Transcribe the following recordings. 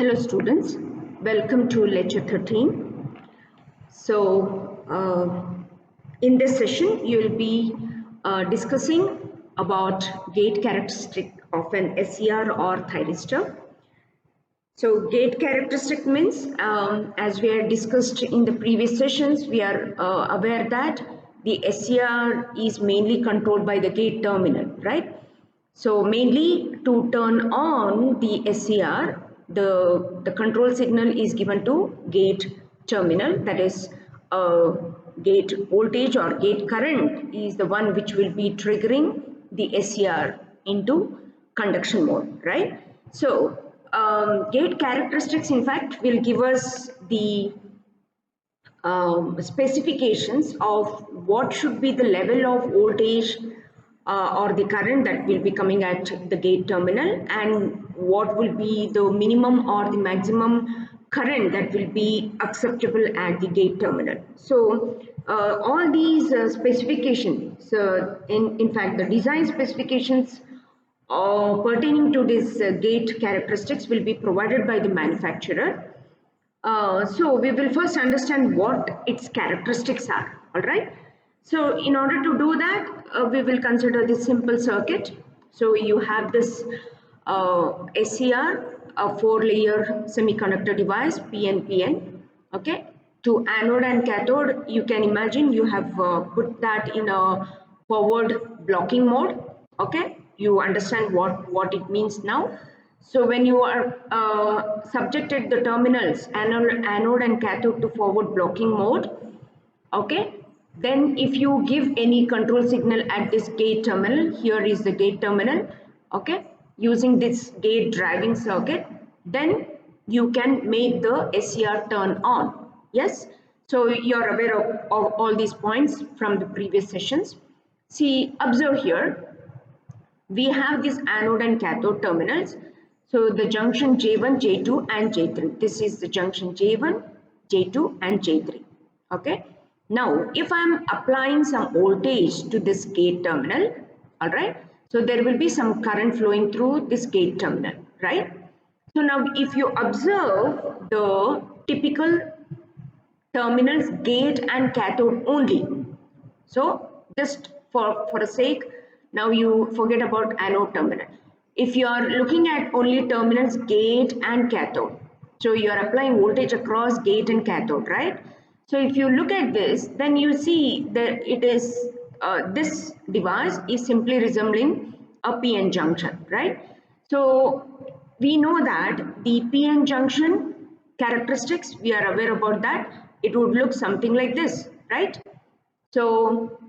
Hello students, welcome to lecture 13. In this session you will be discussing about gate characteristic of an SCR or thyristor. So gate characteristic means as we had discussed in the previous sessions, we are aware that the SCR is mainly controlled by the gate terminal, right? So mainly to turn on the SCR, the control signal is given to gate terminal, that is gate voltage or gate current is the one which will be triggering the SCR into conduction mode, right? So gate characteristics in fact will give us the specifications of what should be the level of voltage or the current that will be coming at the gate terminal, and what will be the minimum or the maximum current that will be acceptable at the gate terminal. So all these specifications, in fact the design specifications pertaining to this gate characteristics will be provided by the manufacturer. So we will first understand what its characteristics are, all right? So in order to do that, we will consider this simple circuit. So you have this SCR, a 4-layer semiconductor device, PNPN, okay? To anode and cathode, you can imagine you have put that in a forward blocking mode, okay? You understand what it means now. So when you are subjected the terminals anode and cathode to forward blocking mode, okay, then if you give any control signal at this gate terminal, here is the gate terminal, okay, using this gate driving circuit, then you can make the SCR turn on. Yes, so you're aware of all these points from the previous sessions. See, observe here, we have these anode and cathode terminals. So the junction J1, J2 and J3. This is the junction J1, J2 and J3. Okay. Now, if I am applying some voltage to this gate terminal, all right. So there will be some current flowing through this gate terminal, right? So now if you observe the typical terminals gate and cathode only. So just for a sake, now you forget about anode terminal. If you are looking at only terminals gate and cathode, so you are applying voltage across gate and cathode, right? So if you look at this, then you see that it is this device is simply resembling a PN junction, right? So we know that the PN junction characteristics, we are aware about that. It would look something like this, right? So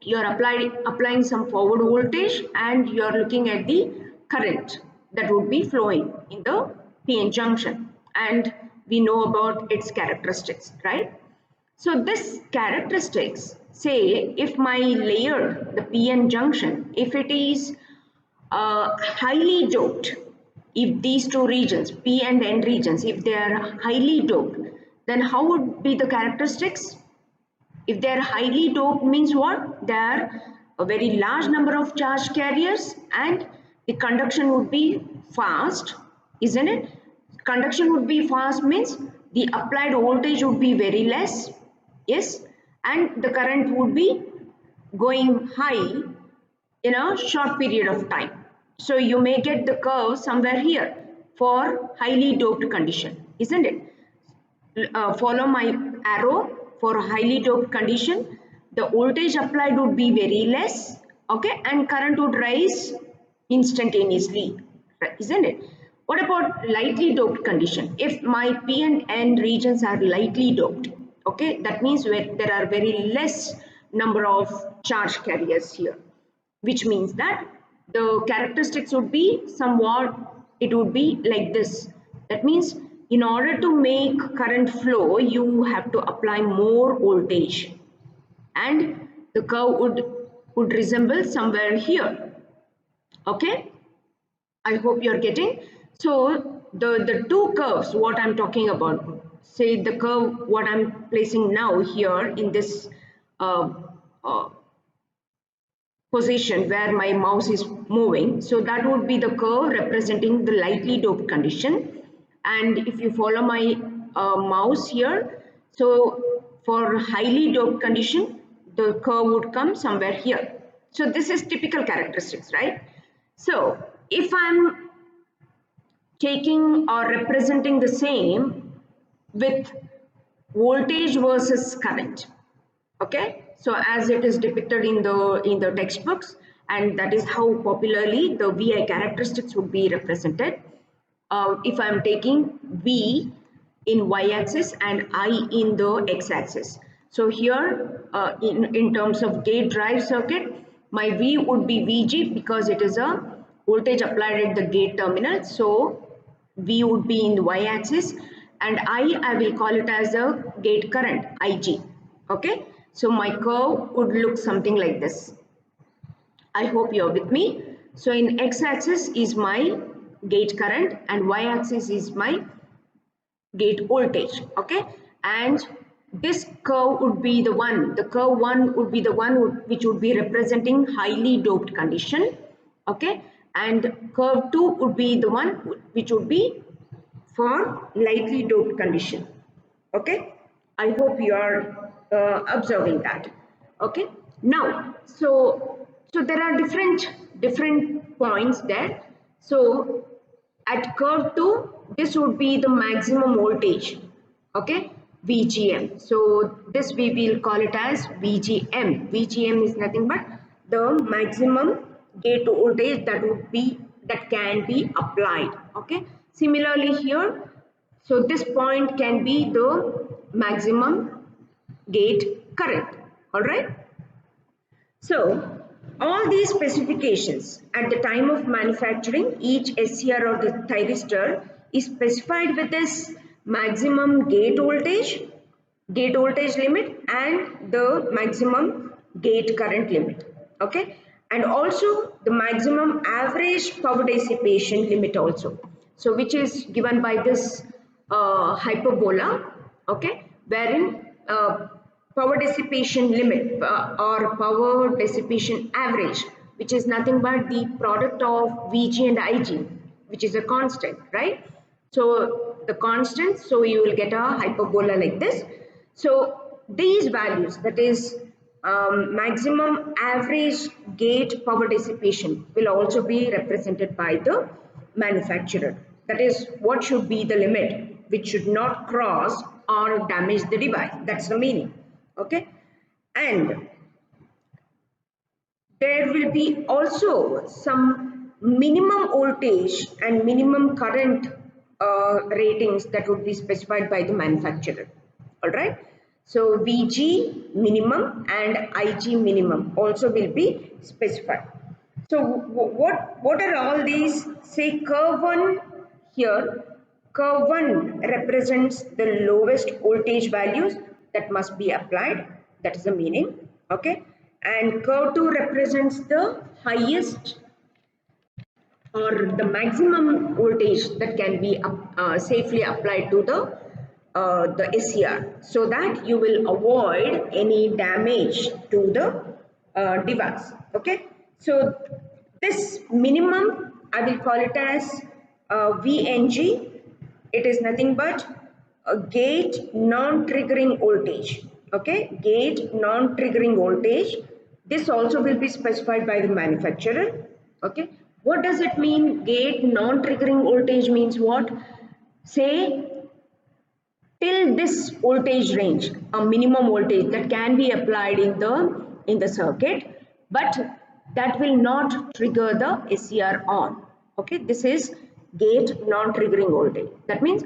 you're applying some forward voltage and you're looking at the current that would be flowing in the PN junction, and we know about its characteristics, right? So this characteristics say if my layer, the PN junction, if it is highly doped, if these two regions, P and N regions, if they are highly doped, then how would be the characteristics? If they are highly doped means what? There are a very large number of charge carriers and the conduction would be fast, isn't it? Conduction would be fast means the applied voltage would be very less, yes, and the current would be going high in a short period of time. So you may get the curve somewhere here for highly doped condition, isn't it? Follow my arrow. For a highly doped condition, the voltage applied would be very less, okay, and current would rise instantaneously, isn't it? What about lightly doped condition? If my P and N regions are lightly doped, okay, that means where there are very less number of charge carriers here, which means that the characteristics would be somewhat, it would be like this. That means in order to make current flow, you have to apply more voltage and the curve would resemble somewhere here. Okay, I hope you're getting. So the two curves, what I'm talking about, say the curve what I'm placing now here in this uh, uh, position where my mouse is moving. So that would be the curve representing the lightly doped condition. And if you follow my mouse here, so for highly doped condition, the curve would come somewhere here. So this is typical characteristics, right? So if I'm taking or representing the same with voltage versus current, okay, so as it is depicted in the textbooks, and that is how popularly the VI characteristics would be represented. If I'm taking V in y-axis and I in the x-axis. So here in terms of gate drive circuit, my V would be VG because it is a voltage applied at the gate terminal. So V would be in the y-axis, and I will call it as a gate current, IG. Okay, so my curve would look something like this. I hope you're with me. So in x-axis is my gate current and y-axis is my gate voltage. Okay, and this curve would be the one, the curve 1 would be the one which would be representing highly doped condition. Okay, and curve 2 would be the one which would be for lightly doped condition. Okay, I hope you are observing that. Okay, now so there are different points there. So at curve 2, this would be the maximum voltage, okay, VGM. So this we will call it as VGM. VGM is nothing but the maximum gate voltage that can be applied. Okay, similarly here, so this point can be the maximum gate current. All right. So all these specifications at the time of manufacturing, each SCR or the thyristor is specified with this maximum gate voltage limit and the maximum gate current limit. Okay, and also the maximum average power dissipation limit also. So which is given by this hyperbola. Okay, wherein power dissipation limit or power dissipation average, which is nothing but the product of Vg and Ig, which is a constant, right? So the constant, so you will get a hyperbola like this. So these values, that is maximum average gate power dissipation, will also be represented by the manufacturer. That is what should be the limit, which should not cross or damage the device. That's the meaning. Okay, and there will be also some minimum voltage and minimum current ratings that would be specified by the manufacturer. All right, so VG minimum and IG minimum also will be specified. So what are all these? Say curve 1 here, curve 1 represents the lowest voltage values that must be applied. That is the meaning. Okay, and curve 2 represents the highest or the maximum voltage that can be safely applied to the SCR, so that you will avoid any damage to the device. Okay, so this minimum I will call it as VNG. It is nothing but a gate non-triggering voltage. Okay, gate non-triggering voltage. This also will be specified by the manufacturer. Okay, what does it mean? Gate non-triggering voltage means what? Say till this voltage range, a minimum voltage that can be applied in the circuit, but that will not trigger the SCR on. Okay, this is gate non-triggering voltage. That means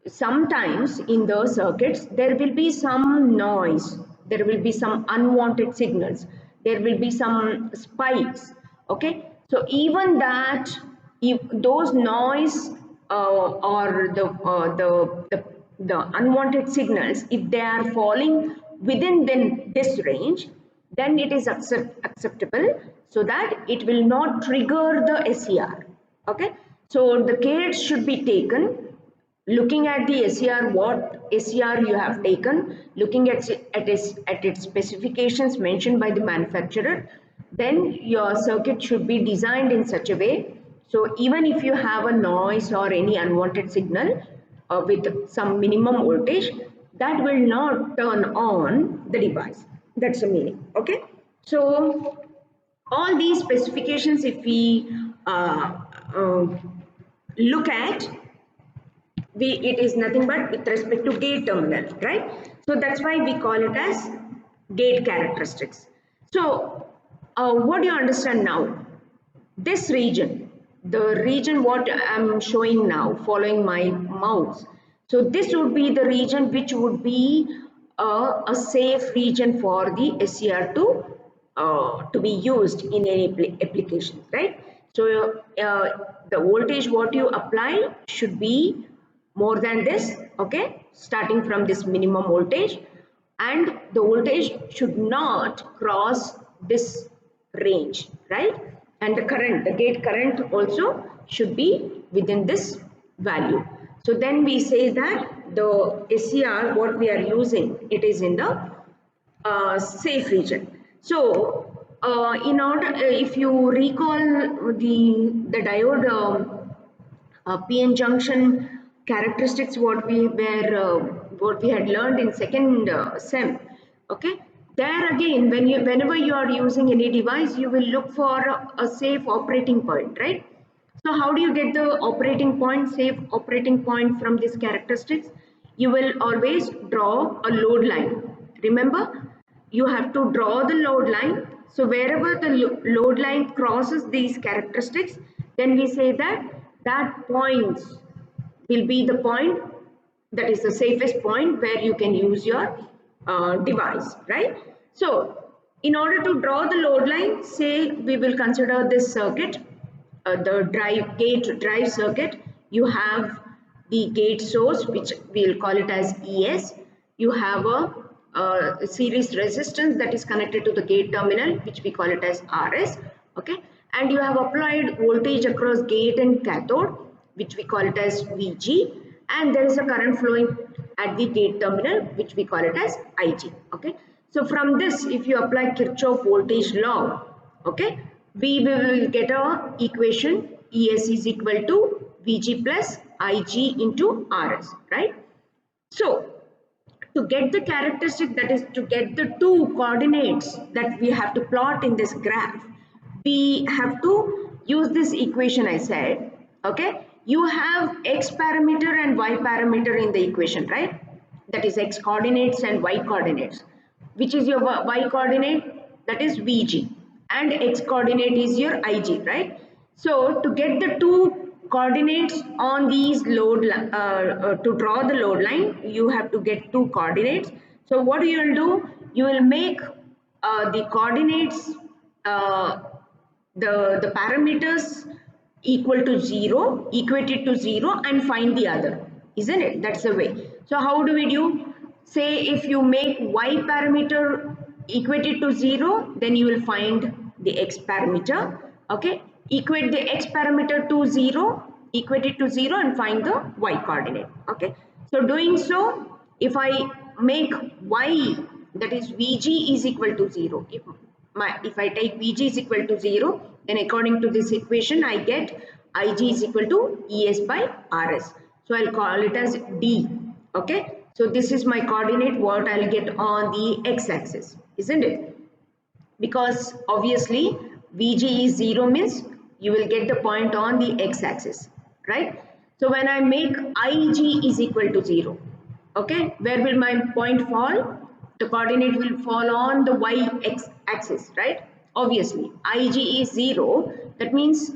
sometimes in the circuits there will be some noise, there will be some unwanted signals, there will be some spikes. Okay, so even that, if those noise or the unwanted signals, if they are falling within this range, then it is acceptable, so that it will not trigger the SCR. Okay, so the care should be taken looking at the SCR, what SCR you have taken, looking at its specifications mentioned by the manufacturer, then your circuit should be designed in such a way. So even if you have a noise or any unwanted signal, with some minimum voltage, that will not turn on the device. That's the meaning. Okay, so all these specifications, if we uh, look at, it is nothing but with respect to gate terminal, right? So that's why we call it as gate characteristics. So what do you understand now? This region, the region what I'm showing now, following my mouse. So this would be the region which would be a safe region for the SCR to be used in any application, right? So the voltage what you apply should be more than this, okay, starting from this minimum voltage, and the voltage should not cross this range, right? And the current, the gate current also should be within this value. So then we say that the SCR what we are using, it is in the safe region. So in order, if you recall the diode PN junction characteristics what we had learned in second sem, okay, there again whenever you are using any device, you will look for a safe operating point, right? So how do you get the operating point, safe operating point from these characteristics? You will always draw a load line. Remember, you have to draw the load line. So wherever the load line crosses these characteristics, then we say that that point will be the point that is the safest point where you can use your device, right? So in order to draw the load line, say we will consider this circuit, the gate drive circuit. You have the gate source, which we'll call it as ES. You have a series resistance that is connected to the gate terminal, which we call it as RS, okay, and you have applied voltage across gate and cathode, which we call it as VG, and there is a current flowing at the gate terminal, which we call it as IG, okay. So from this, if you apply Kirchhoff voltage law, okay, we will get a equation ES is equal to VG plus IG into RS, right? So to get the characteristic, that is to get the two coordinates that we have to plot in this graph, we have to use this equation I said, okay. You have X parameter and Y parameter in the equation, right? That is X coordinates and Y coordinates. Which is your Y coordinate? That is VG, and X coordinate is your IG, right? So to get the two coordinates on these to draw the load line, you have to get two coordinates. So what you will do, you will make the coordinates, uh, the parameters equal to 0, equated to 0, and find the other, isn't it? That's the way. So how do we do? Say if you make Y parameter equated to 0, then you will find the X parameter, okay. Equate the X parameter to 0, equate it to 0, and find the Y coordinate, okay. So doing so, if I make Y, that is VG is equal to 0, if I take VG is equal to 0, then according to this equation I get IG is equal to ES by RS. So I'll call it as D, okay. So this is my coordinate what I'll get on the x-axis, isn't it? Because obviously VG is 0 means you will get the point on the x-axis, right? So when I make IG is equal to 0, okay, where will my point fall? The coordinate will fall on the y-x axis, right? Obviously IG is 0, that means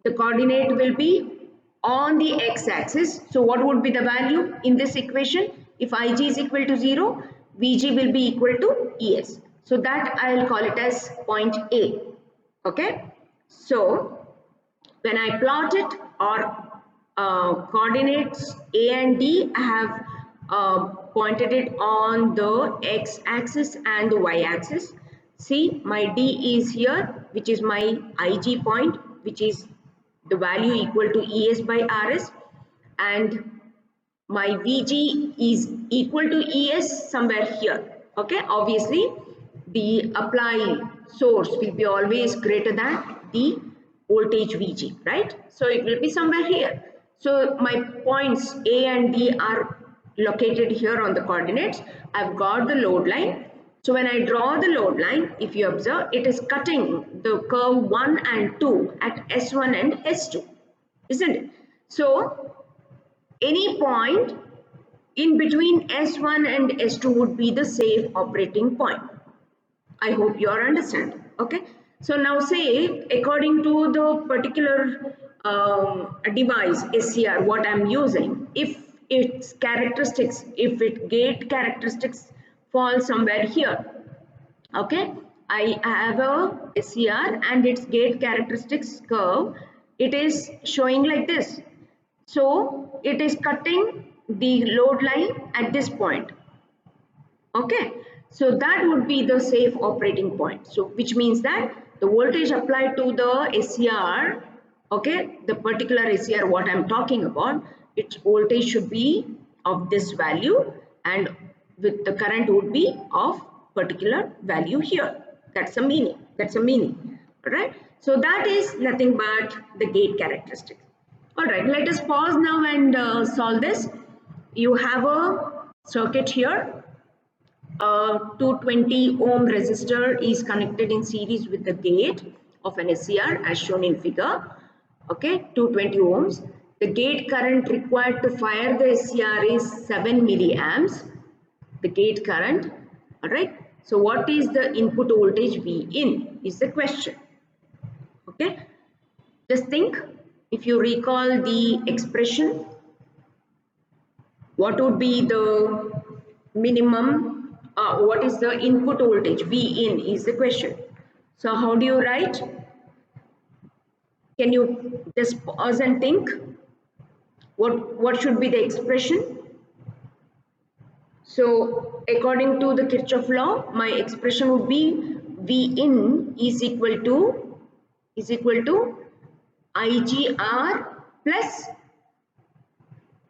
the coordinate will be on the x-axis. So what would be the value in this equation? If IG is equal to 0, VG will be equal to ES. So that I will call it as point A, okay. So when I plot it, or coordinates A and D, I have pointed it on the x-axis and the y-axis. See, my D is here, which is my IG point, which is the value equal to ES by RS, and my VG is equal to ES somewhere here, okay. Obviously the apply source will be always greater than the voltage VG, right? So it will be somewhere here. So my points A and D are located here on the coordinates. I've got the load line. So when I draw the load line, if you observe, it is cutting the curve 1 and 2 at S1 and S2, isn't it? So any point in between S1 and S2 would be the safe operating point. I hope you are understanding. Okay. So now say according to the particular device SCR what I'm using, if its characteristics, if its gate characteristics fall somewhere here, okay, I have a SCR and its gate characteristics curve, it is showing like this. So it is cutting the load line at this point. Okay, so that would be the safe operating point. So which means that the voltage applied to the SCR, okay, the particular SCR what I'm talking about, its voltage should be of this value and with the current would be of particular value here. That's a meaning. That's a meaning. All right. So that is nothing but the gate characteristics. All right. Let us pause now and solve this. You have a circuit here. A 220 ohm resistor is connected in series with the gate of an SCR as shown in figure. Okay, 220 ohms. The gate current required to fire the SCR is 7 milliamps. The gate current. All right. So what is the input voltage V in is the question. Okay. Just think, if you recall the expression, what would be the minimum, what is the input voltage V in is the question. So how do you write? Can you just pause and think? What should be the expression? So according to the Kirchhoff law, my expression would be V in is equal to IGR plus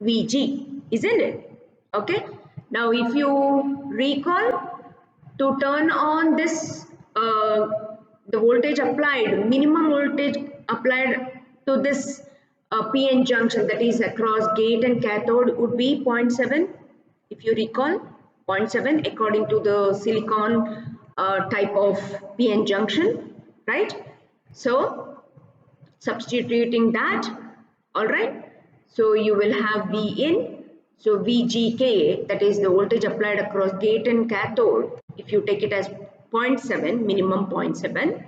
Vg, isn't it? Okay. Now, if you recall, to turn on this, the voltage applied, minimum voltage applied to this PN junction, that is across gate and cathode, would be 0.7. If you recall, 0.7 according to the silicon type of PN junction, right? So substituting that, all right, so you will have V in, so VGK, that is the voltage applied across gate and cathode, if you take it as 0.7, minimum 0.7,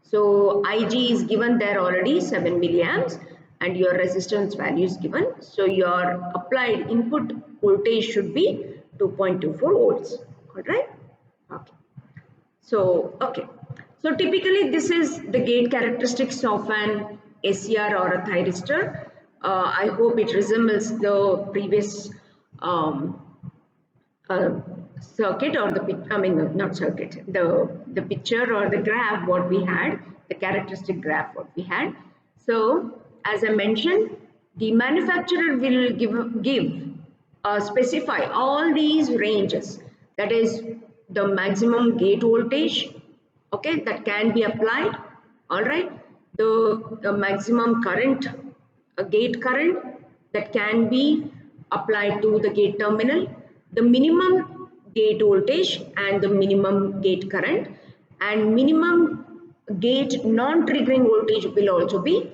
so IG is given there already, 7 milliamps, and your resistance value is given, so your applied input voltage should be 2.24 volts, all right? Okay. So, okay. So typically this is the gate characteristics of an SCR or a thyristor. I hope it resembles the previous circuit or the, I mean, not circuit, the picture or the graph what we had, the characteristic graph what we had. So as I mentioned, the manufacturer will specify all these ranges, that is the maximum gate voltage, okay, that can be applied, all right, the maximum current, gate current that can be applied to the gate terminal, the minimum gate voltage and the minimum gate current, and minimum gate non-triggering voltage will also be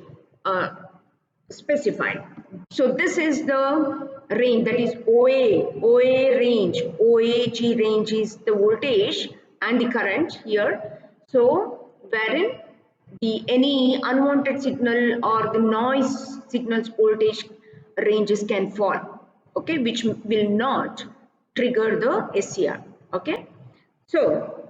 specified. So this is the range, that is OA range, OAG range is the voltage and the current here. So wherein the any unwanted signal or the noise signals voltage ranges can fall, okay, which will not trigger the SCR, okay. So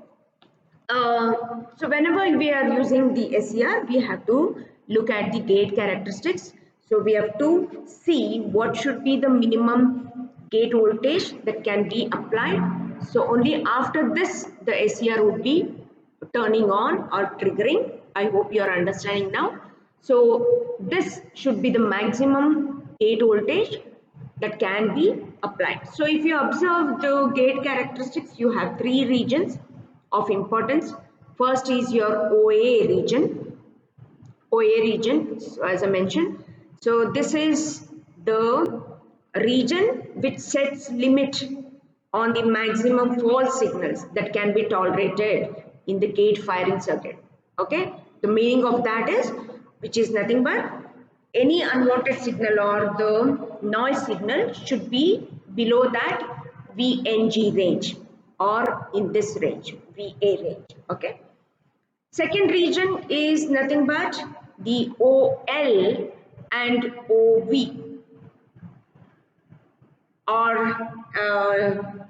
whenever we are using the SCR, we have to look at the gate characteristics. So we have to see what should be the minimum gate voltage that can be applied. So only after this, the SCR would be turning on or triggering. I hope you are understanding now. So this should be the maximum gate voltage that can be applied. So if you observe the gate characteristics, you have three regions of importance. First is your OA region, so as I mentioned. So this is the region which sets limit on the maximum false signals that can be tolerated in the gate firing circuit. Okay, the meaning of that is, which is nothing but any unwanted signal or the noise signal should be below that VNG range or in this range, VA range. Okay. Second region is nothing but the OL and OV, or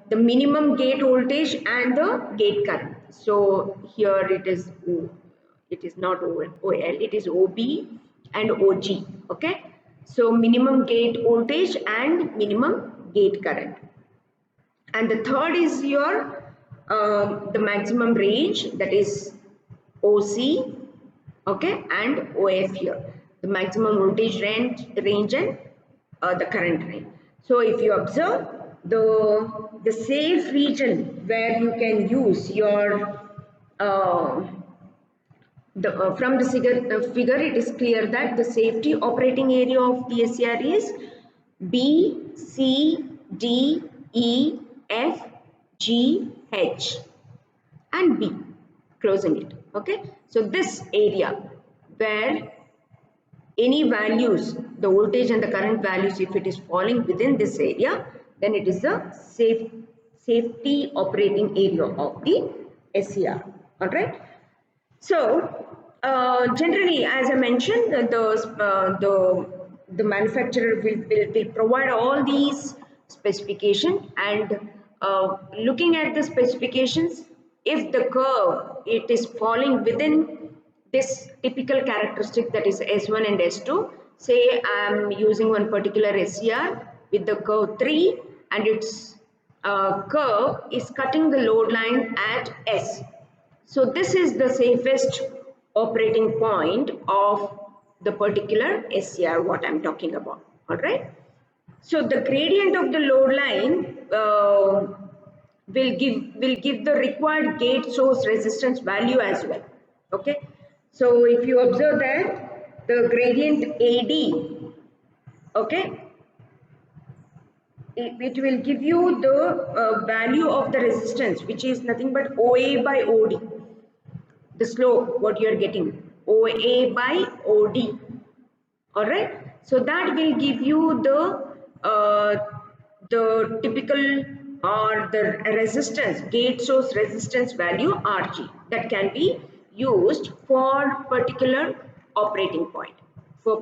the minimum gate voltage and the gate current. So here it is not OL, it is OB and OG. Okay, so minimum gate voltage and minimum gate current. And the third is your the maximum range, that is OC, okay, and OF here, the maximum voltage range and the current range. So if you observe the safe region where you can use your from the figure, it is clear that the safety operating area of the SCR is B, C, D, E, F, G, H and B, closing it. Okay, so this area where any values, the voltage and the current values, if it is falling within this area, then it is the safety operating area of the SCR. All right. So generally, as I mentioned, the manufacturer will provide all these specifications, and looking at the specifications, if the curve it is falling within this typical characteristic, that is S1 and S2. Say I am using one particular SCR with the curve 3 and its curve is cutting the load line at S. So this is the safest operating point of the particular SCR what I am talking about. All right. So the gradient of the load line will give the required gate source resistance value as well. Okay. So if you observe that the gradient AD, okay, it will give you the value of the resistance, which is nothing but OA by OD. The slope what you are getting, OA by OD. All right. So that will give you the typical or the resistance, gate source resistance value RG, that can be used for particular operating point, All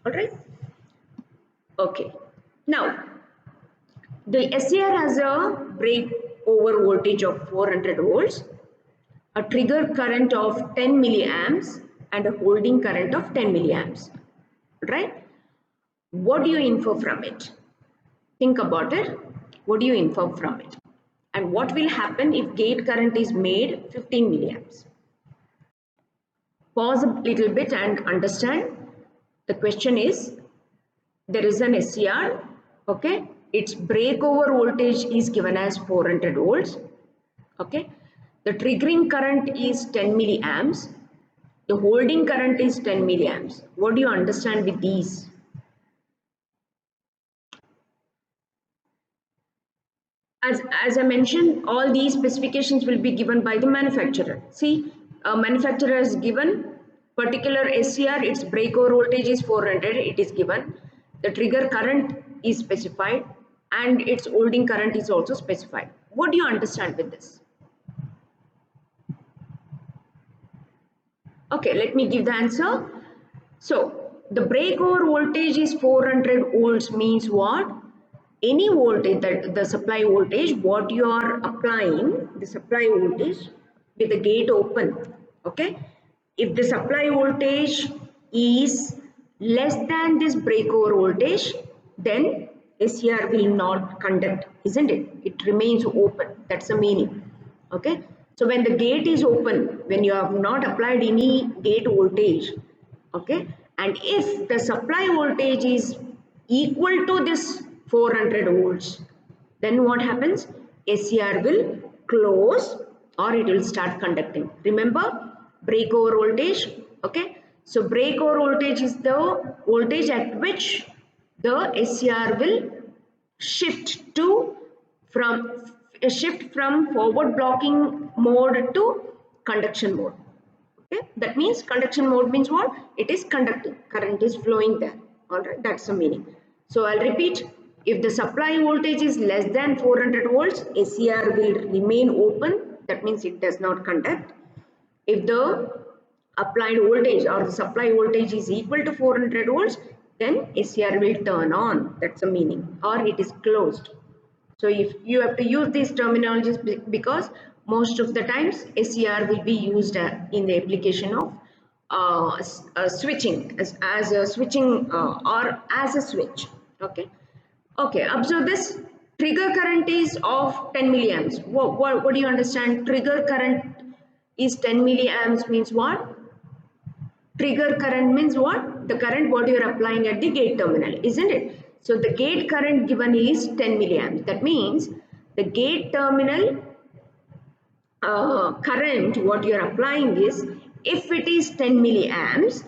right. Okay. Now the SCR has a breakover voltage of 400 volts, a trigger current of 10 milliamps and a holding current of 10 milliamps, right? What do you infer from it? Think about it. What do you infer from it? And what will happen if gate current is made 15 milliamps? Pause a little bit and understand. The question is, there is an SCR, okay? Its breakover voltage is given as 400 volts, okay? The triggering current is 10 milliamps. The holding current is 10 milliamps. What do you understand with these? As I mentioned, all these specifications will be given by the manufacturer. See, a manufacturer has given particular SCR, its breakover voltage is 400, it is given. The trigger current is specified and its holding current is also specified. What do you understand with this? Okay, let me give the answer. So the breakover voltage is 400 volts means what? Any voltage, that the supply voltage, what you are applying, the supply voltage with the gate open, okay? If the supply voltage is less than this breakover voltage, then SCR will not conduct, isn't it? It remains open. That's the meaning, okay? So when the gate is open, when you have not applied any gate voltage, okay, and if the supply voltage is equal to this 400 volts, then what happens? SCR will close or it will start conducting. Remember, breakover voltage, okay? So breakover voltage is the voltage at which the SCR will shift to from forward blocking mode to conduction mode. Okay, that means conduction mode means what? It is conducting, current is flowing there. All right, that's the meaning. So I'll repeat, if the supply voltage is less than 400 volts, SCR will remain open, that means it does not conduct. If the applied voltage or the supply voltage is equal to 400 volts, then SCR will turn on, that's the meaning, or it is closed. So if you have to use these terminologies because most of the times SCR will be used in the application of switching as a switching or as a switch. Okay. Okay. Observe this. Trigger current is of 10 milliamps. What do you understand? Trigger current is 10 milliamps means what? Trigger current means what? The current what you are applying at the gate terminal, isn't it? So the gate current given is 10 milliamps. That means the gate terminal current what you are applying is, if it is 10 milliamps,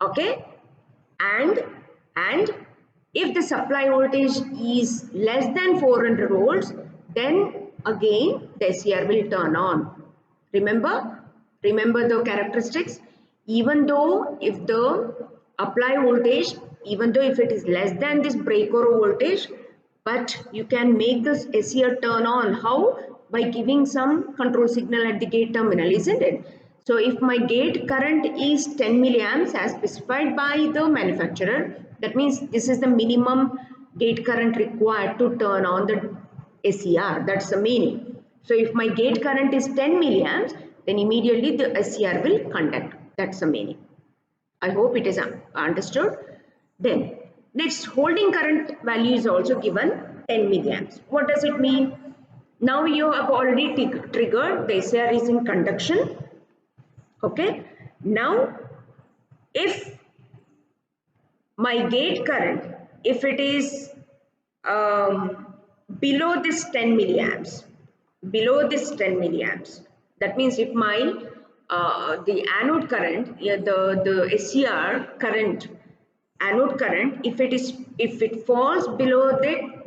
okay, and if the supply voltage is less than 400 volts, then again the SCR will turn on. Remember the characteristics. Even though if the apply voltage, even though if it is less than this breakover voltage, but you can make this SCR turn on. How? By giving some control signal at the gate terminal, isn't it? So if my gate current is 10 milliamps as specified by the manufacturer, that means this is the minimum gate current required to turn on the SCR. That's the meaning. So if my gate current is 10 milliamps, then immediately the SCR will conduct. That's the meaning. I hope it is understood. Then next, holding current value is also given 10 milliamps. What does it mean? Now you have already triggered the SCR is in conduction. Okay. Now if my gate current, if it is below this 10 milliamps, that means if my the anode current, the SCR current, anode current, if it falls below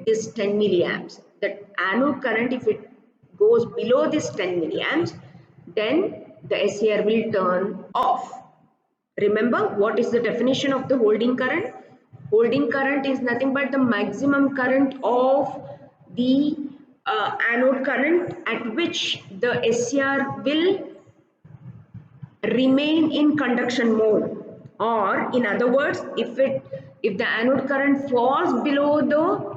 this 10 milliamps, that anode current, if it goes below this 10 milliamps, then the SCR will turn off. Remember, what is the definition of the holding current? Holding current is nothing but the maximum current of the anode current at which the SCR will remain in conduction mode, or in other words, if the anode current falls below the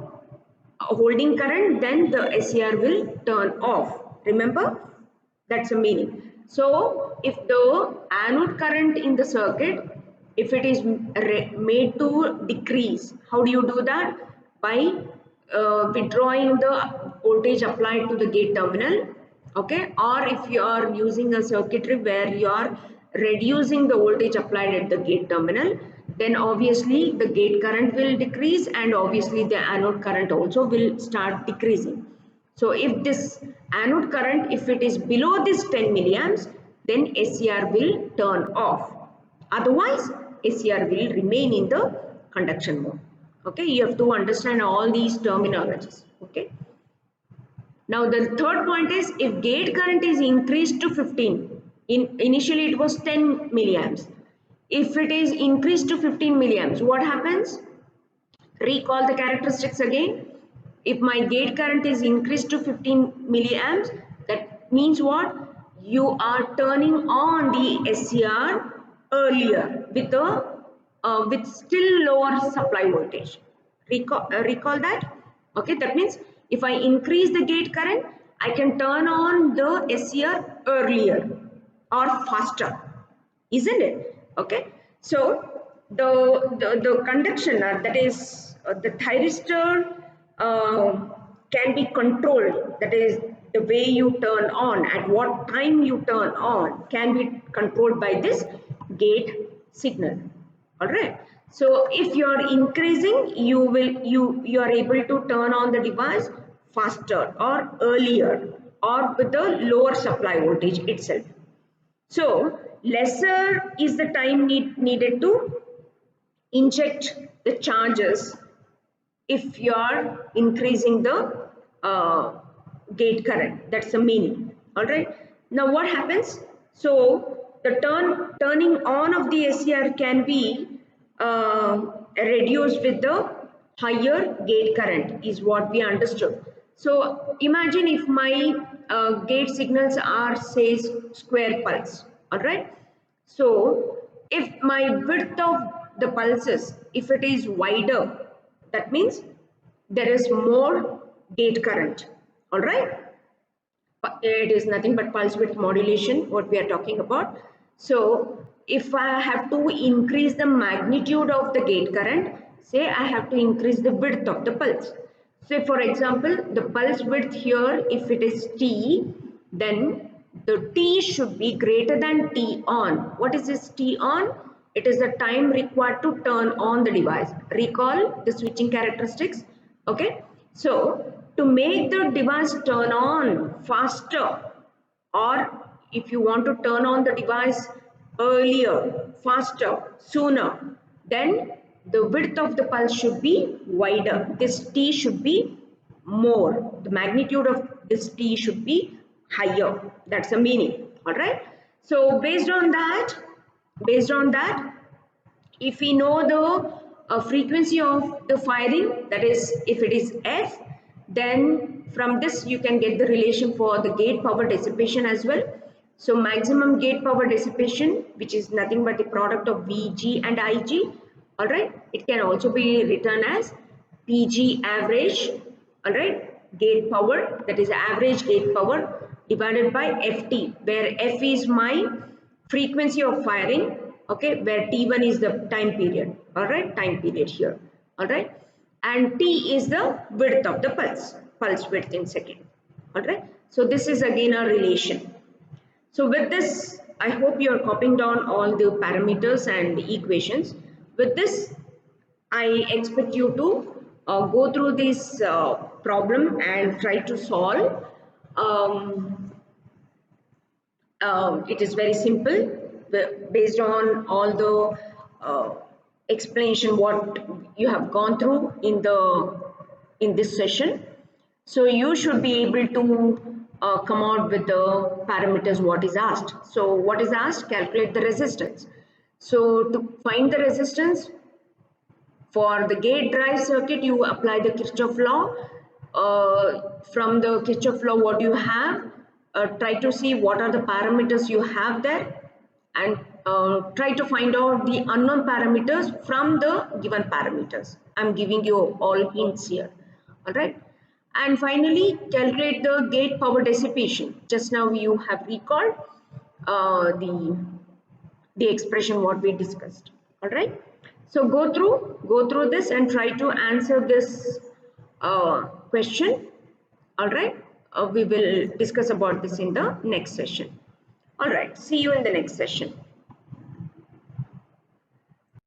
holding current, then the SCR will turn off. Remember, that's the meaning. So if the anode current in the circuit, if it is made to decrease, how do you do that? By withdrawing the voltage applied to the gate terminal. Okay, or if you are using a circuitry where you are reducing the voltage applied at the gate terminal, then obviously the gate current will decrease and obviously the anode current also will start decreasing. So if this anode current, if it is below this 10 milliamps, then SCR will turn off. Otherwise, SCR will remain in the conduction mode. Okay, you have to understand all these terminologies. Okay. Now the third point is, if gate current is increased to 15, initially it was 10 milliamps. If it is increased to 15 milliamps, what happens? Recall the characteristics again. If my gate current is increased to 15 milliamps, that means what? You are turning on the SCR earlier with still lower supply voltage. Recall that. Okay, that means if I increase the gate current, I can turn on the SCR earlier or faster, isn't it? Okay, so the conduction, that is the thyristor, can be controlled. That is, the way you turn on, at what time you turn on, can be controlled by this gate signal. All right. So if you are increasing, you are able to turn on the device faster or earlier or with the lower supply voltage itself. So lesser is the time needed to inject the charges if you are increasing the gate current. That's the meaning. All right. Now what happens? So the turning on of the SCR can be reduced with the higher gate current is what we understood. So imagine if my gate signals are say square pulse. All right. So if my width of the pulses, if it is wider, that means there is more gate current. All right. It is nothing but pulse width modulation, what we are talking about. So if I have to increase the magnitude of the gate current, say I have to increase the width of the pulse. Say for example, the pulse width here, if it is T, then the T should be greater than T on. What is this T on? It is the time required to turn on the device. Recall the switching characteristics. Okay. So to make the device turn on faster, or if you want to turn on the device earlier, faster, sooner, then the width of the pulse should be wider. This T should be more. The magnitude of this T should be higher. That's the meaning. All right. So based on that, if we know the frequency of the firing, that is if it is F, then from this you can get the relation for the gate power dissipation as well. So maximum gate power dissipation, which is nothing but the product of VG and IG, all right, it can also be written as PG average, all right, gate power, that is average gate power divided by FT, where F is my frequency of firing, okay, where T1 is the time period, all right, time period here, all right, and T is the width of the pulse width in second, all right. So this is again a relation. So with this, I hope you are copying down all the parameters and the equations. With this, I expect you to go through this problem and try to solve. Um, it is very simple based on all the explanation what you have gone through in this session. So you should be able to come out with the parameters what is asked. So what is asked? Calculate the resistance. So to find the resistance for the gate drive circuit, you apply the Kirchhoff law. From the Kirchhoff law, what you have, try to see what are the parameters you have there, and try to find out the unknown parameters from the given parameters. I'm giving you all hints here. All right. And finally, calculate the gate power dissipation. Just now you have recalled the expression what we discussed. All right. So go through this and try to answer this question. All right. We will discuss about this in the next session. All right. See you in the next session.